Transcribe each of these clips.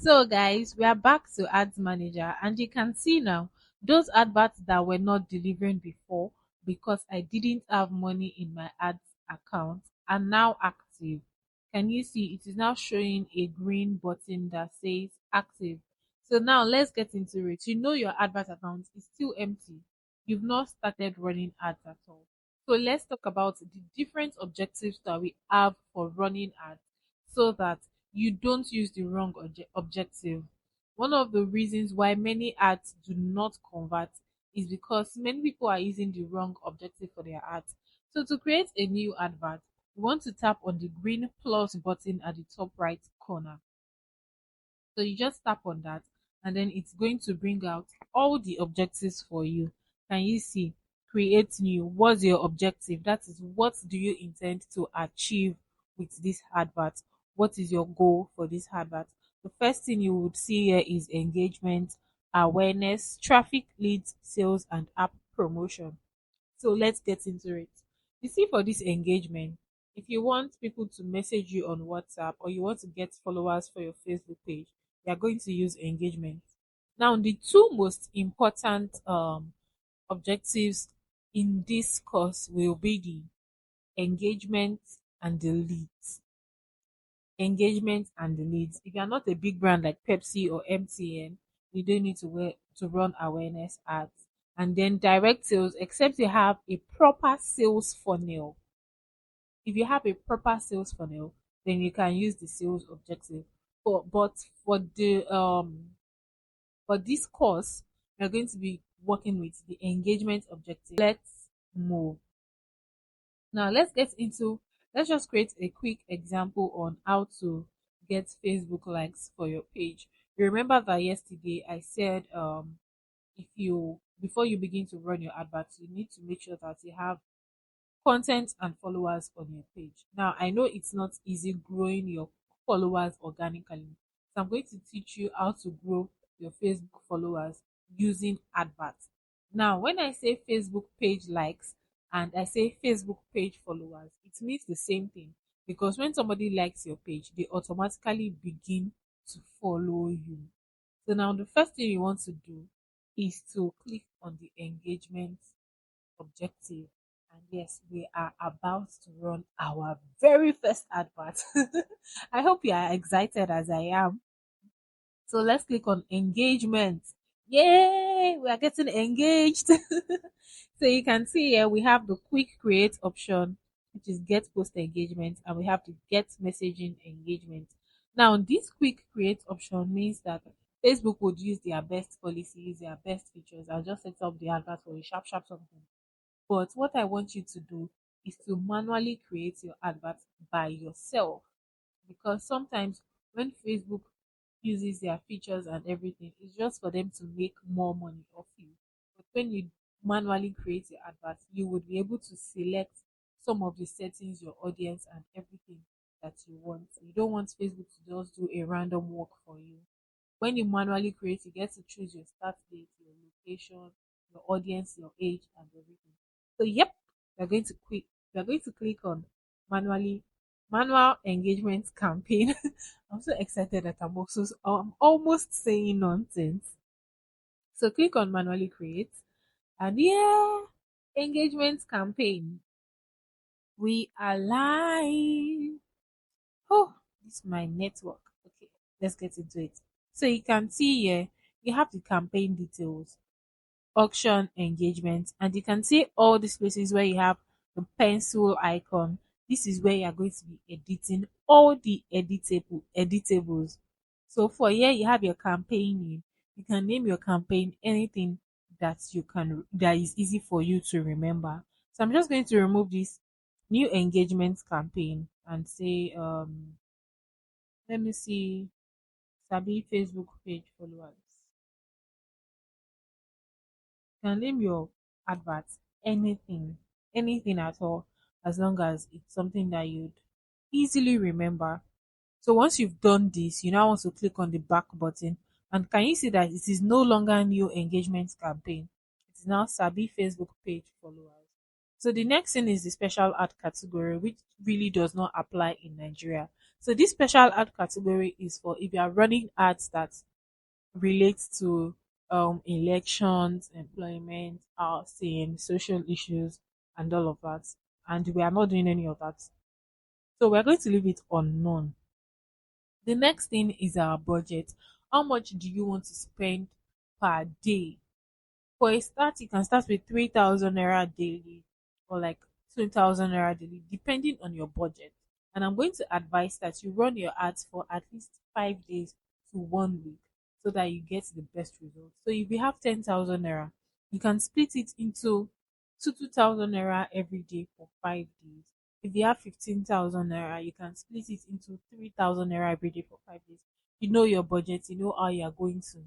So guys, we are back to Ads Manager and you can see now those adverts that were not delivering before because I didn't have money in my ads account are now active. Can you see it is now showing a green button that says active. So now let's get into it. You know your advert account is still empty. You've not started running ads at all. So let's talk about the different objectives that we have for running ads so that you don't use the wrong objective. One of the reasons why many ads do not convert is because many people are using the wrong objective for their ads. So to create a new advert, you want to tap on the green plus button at the top right corner. So you just tap on that and then it's going to bring out all the objectives for you. Can you see? Create new. What's your objective? That is, what do you intend to achieve with this advert? What is your goal for this advert? The first thing you would see here is engagement, awareness, traffic, leads, sales, and app promotion. So let's get into it. You see, for this engagement, if you want people to message you on WhatsApp or you want to get followers for your Facebook page, you are going to use engagement. Now, the two most important objectives in this course will be the engagement and the leads. Engagement and the leads. If you are not a big brand like Pepsi or MTN, you don't need to run awareness ads. And then direct sales, except you have a proper sales funnel. If you have a proper sales funnel, then you can use the sales objective. But for this course, we're going to be working with the engagement objective. Let's move. Now let's just create a quick example on how to get Facebook likes for your page. You remember that yesterday I said if you before you begin to run your adverts, you need to make sure that you have content and followers on your page. Now I know it's not easy growing your followers organically. So I'm going to teach you how to grow your Facebook followers using adverts. Now, when I say Facebook page likes and I say Facebook page followers, it means the same thing because when somebody likes your page, they automatically begin to follow you. So now the first thing you want to do is to click on the engagement objective. And yes, we are about to run our very first advert. I hope you are excited as I am. So let's click on engagement. Yay! We are getting engaged. So you can see here we have the quick create option, which is get post engagement, and we have the get messaging engagement. Now, this quick create option means that Facebook would use their best policies, their best features. I'll just set up the advert for you, sharp, sharp something. But what I want you to do is to manually create your advert by yourself because sometimes when Facebook uses their features and everything, it's just for them to make more money off you. But when you manually create your advert, you would be able to select some of the settings, your audience, and everything that you want. You don't want Facebook to just do a random work for you. When you manually create, you get to choose your start date, your location, your audience, your age, and everything. So yep, we're going to click on manual engagement campaign. I'm so excited that I'm almost saying nonsense. So click on manually create and yeah, engagement campaign. We are live. Oh, this is my network. Okay, let's get into it. So you can see here you have the campaign details, auction engagement, and you can see all these places where you have the pencil icon. This is where you are going to be editing all the editables. So for here you have your campaign name. You can name your campaign anything that is easy for you to remember. So I'm just going to remove this new engagement campaign and say let me see, Sabi Facebook page followers. You can name your advert anything at all, as long as it's something that you'd easily remember. So once you've done this, you now want to click on the back button. And can you see that it is no longer new engagement campaign? It is now Sabi Facebook page followers. So the next thing is the special ad category, which really does not apply in Nigeria. So this special ad category is for if you are running ads that relates to elections, employment, housing, social issues, and all of that. And we are not doing any of that. So we're going to leave it unknown. The next thing is our budget. How much do you want to spend per day? For a start, you can start with 3,000 naira daily or like 2,000 naira daily, depending on your budget. And I'm going to advise that you run your ads for at least 5 days to 1 week so that you get the best results. So if you have 10,000 naira, you can split it into 2,000 naira every day for 5 days. If you have 15,000 naira, you can split it into 3,000 naira every day for 5 days. You know your budget, you know how you are going to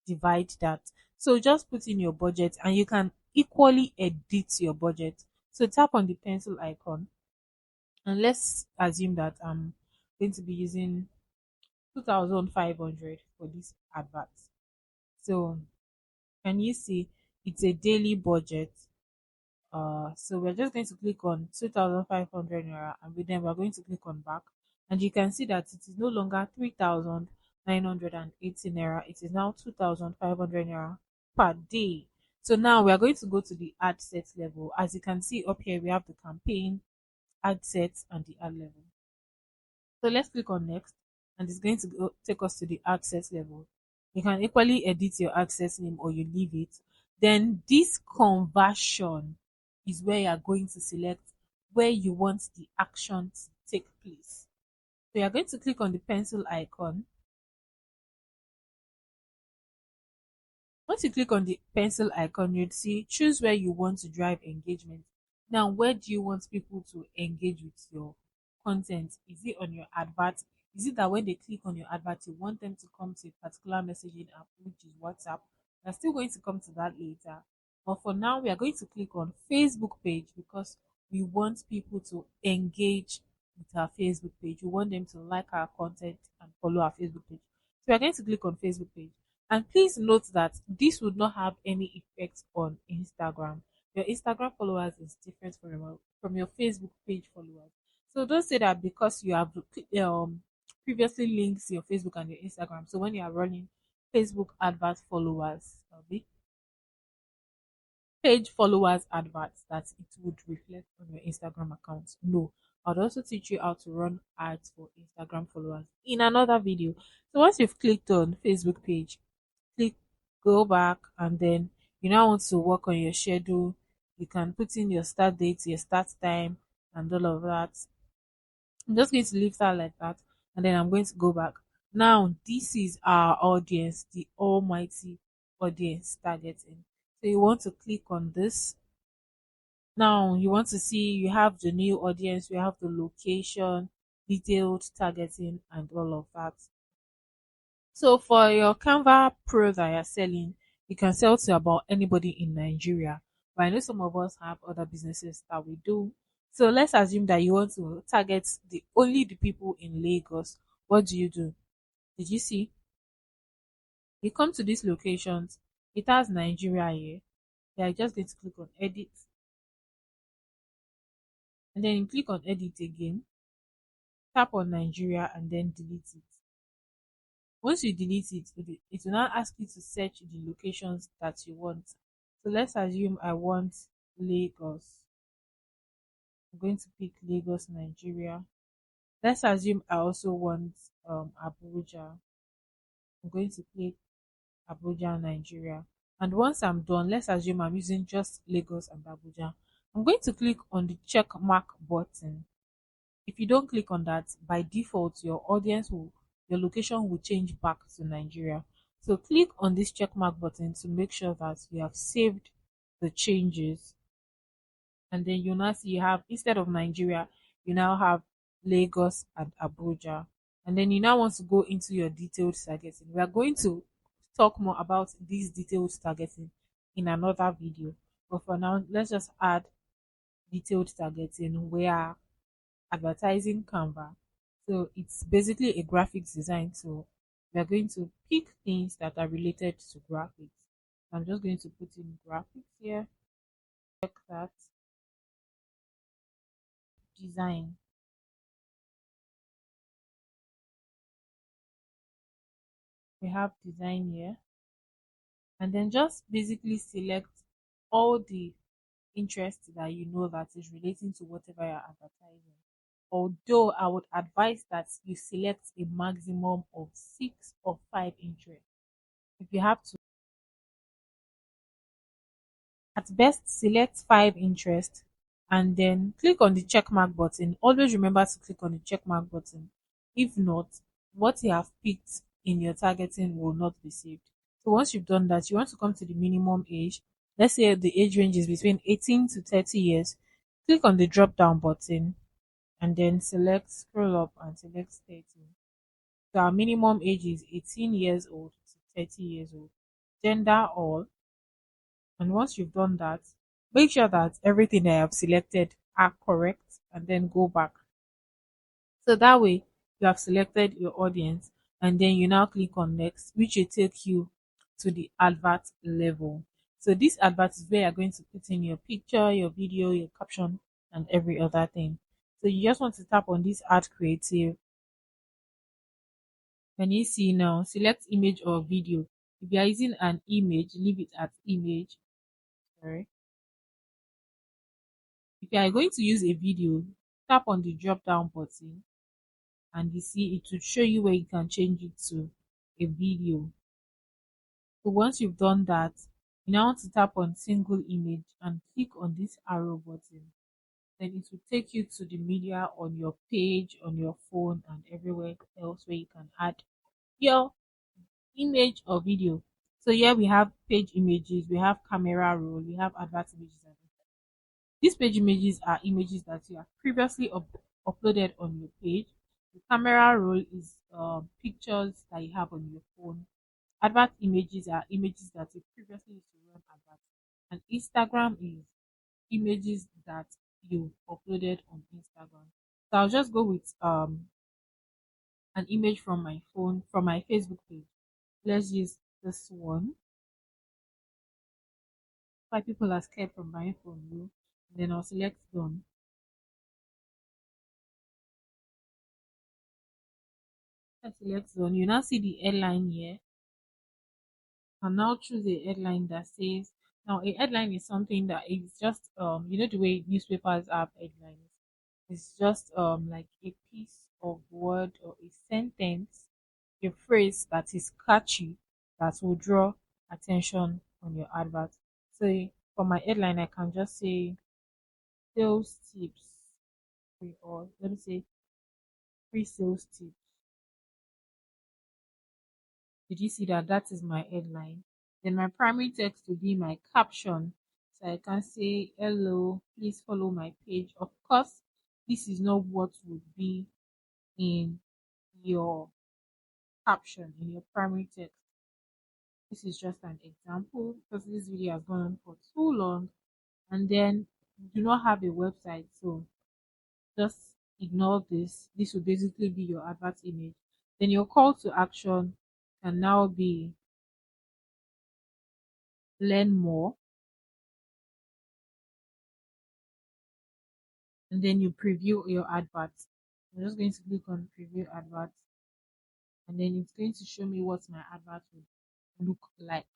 divide that. So just put in your budget and you can equally edit your budget. So tap on the pencil icon and let's assume that I'm going to be using 2,500 for this advert. So can you see it's a daily budget? So we're just going to click on 2,500 naira and then we're going to click on back. And you can see that it is no longer 3,980 naira. It is now 2,500 naira per day. So now we are going to go to the ad set level. As you can see up here, we have the campaign, ad sets, and the ad level. So let's click on next and it's going to take us to the ad set level. You can equally edit your ad set name or you leave it. Then this conversion is where you are going to select where you want the action to take place. So you are going to click on the pencil icon. Once you click on the pencil icon, you'd see choose where you want to drive engagement. Now, where do you want people to engage with your content? Is it on your advert? Is it that when they click on your advert, you want them to come to a particular messaging app, which is WhatsApp? We're still going to come to that later. But for now, we are going to click on Facebook page because we want people to engage with our Facebook page. We want them to like our content and follow our Facebook page. So we are going to click on Facebook page. And please note that this would not have any effect on Instagram. Your Instagram followers is different from your Facebook page followers. So don't say that because you have previously linked your Facebook and your Instagram. So when you are running Facebook advert followers, page followers adverts, that it would reflect on your Instagram account. No, I'd also teach you how to run ads for Instagram followers in another video. So once you've clicked on Facebook page, click go back and then you now want to work on your schedule. You can put in your start date, your start time, and all of that. I'm just going to leave that like that and then I'm going to go back. Now, this is our audience, the almighty audience targeting. So you want to click on this. Now you want to see you have the new audience, you have the location, detailed targeting, and all of that. So for your Canva Pro that you're selling, you can sell to about anybody in Nigeria. But I know some of us have other businesses that we do. So let's assume that you want to target the people in Lagos. What do you do? Did you see? You come to these locations, it has Nigeria here. You're just going to click on edit and then you click on edit again, tap on Nigeria and then delete it. Once you delete it, it will now ask you to search the locations that you want. So let's assume I want Lagos. I'm going to pick Lagos, Nigeria. Let's assume I also want Abuja. I'm going to click Abuja, Nigeria. And once I'm done, let's assume I'm using just Lagos and Abuja. I'm going to click on the check mark button. If you don't click on that, by default, your location will change back to Nigeria. So click on this check mark button to make sure that you have saved the changes. And then you now see you have, instead of Nigeria, you now have Lagos and Abuja. And then you now want to go into your detailed targeting. We are going to talk more about these detailed targeting in another video. But for now, let's just add detailed targeting where advertising Canva. So it's basically a graphics design tool. We are going to pick things that are related to graphics. I'm just going to put in graphics here. Check that. Design. We have design here, and then just basically select all the interest that you know that is relating to whatever you're advertising. Although I would advise that you select a maximum of 6 or 5 interests. If you have to, at best, select 5 interests and then click on the check mark button. Always remember to click on the check mark button. If not, what you have picked in your targeting will not be saved. So once you've done that, you want to come to the minimum age. Let's say the age range is between 18 to 30 years. Click on the drop down button and then select, scroll up and select 30. So our minimum age is 18 years old to 30 years old. Gender all. And once you've done that, make sure that everything I have selected are correct and then go back. So that way you have selected your audience and then you now click on next, which will take you to the advert level. So this advert is where you're going to put in your picture, your video, your caption, and every other thing. So you just want to tap on this add creative. Can you see now? Select image or video. If you are using an image, leave it at image. Sorry. If you are going to use a video, tap on the drop down button and you see it will show you where you can change it to a video. So once you've done that, you now want to tap on single image and click on this arrow button. Then it will take you to the media on your page, on your phone, and everywhere else where you can add your image or video. So here we have page images, we have camera roll, we have advert images. These page images are images that you have previously uploaded on your page. The camera roll is pictures that you have on your phone. Advert images are images that you previously used to run adverts. And Instagram is images that you uploaded on Instagram. So I'll just go with an image from my phone, from my Facebook page. Let's use this one. Why people are scared from buying from you. Then I'll select done. I select done. You now see the headline here. And now choose a headline that says, now a headline is something that is just you know the way newspapers have headlines. It's just like a piece of word or a sentence, a phrase that is catchy that will draw attention on your advert. So for my headline I can just say sales tips or let me say free sales tips. Did you see that? That is my headline. Then my primary text will be my caption. So I can say, hello, please follow my page. Of course, this is not what would be in your caption, in your primary text. This is just an example because this video has gone on for too long. And then you do not have a website. So just ignore this. This will basically be your advert image. Then your call to action can now be learn more, and then you preview your advert. I'm just going to click on preview advert and then it's going to show me what my advert would look like.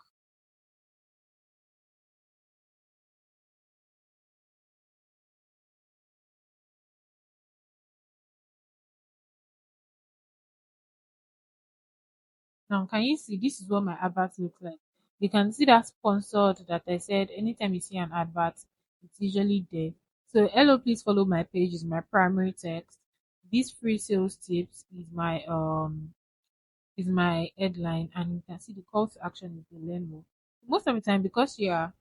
Now can you see this is what my advert looks like? You can see that sponsored that I said anytime you see an advert, it's usually there. So hello, please follow my page is my primary text. This free sales tips is my headline, and you can see the call to action is the learn more. Most of the time, because you are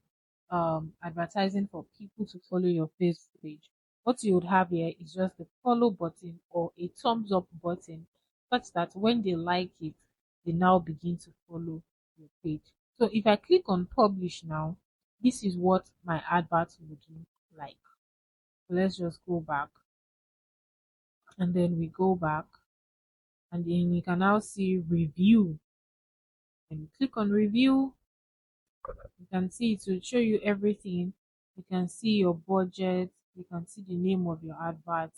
advertising for people to follow your Facebook page, what you would have here is just the follow button or a thumbs up button, such that when they like it, they now begin to follow your page. So if I click on publish now, this is what my advert would look like. So let's just go back, and then we go back, and then we can now see review. And click on review, you can see it will show you everything. You can see your budget, you can see the name of your advert,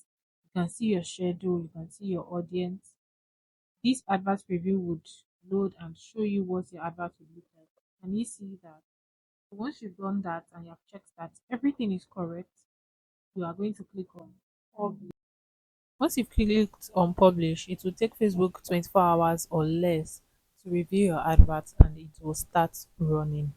you can see your schedule, you can see your audience. This advert preview would load and show you what your advert will look like. And you see that once you've done that and you have checked that everything is correct, you are going to click on publish. Once you've clicked on publish, it will take Facebook 24 hours or less to review your advert and it will start running.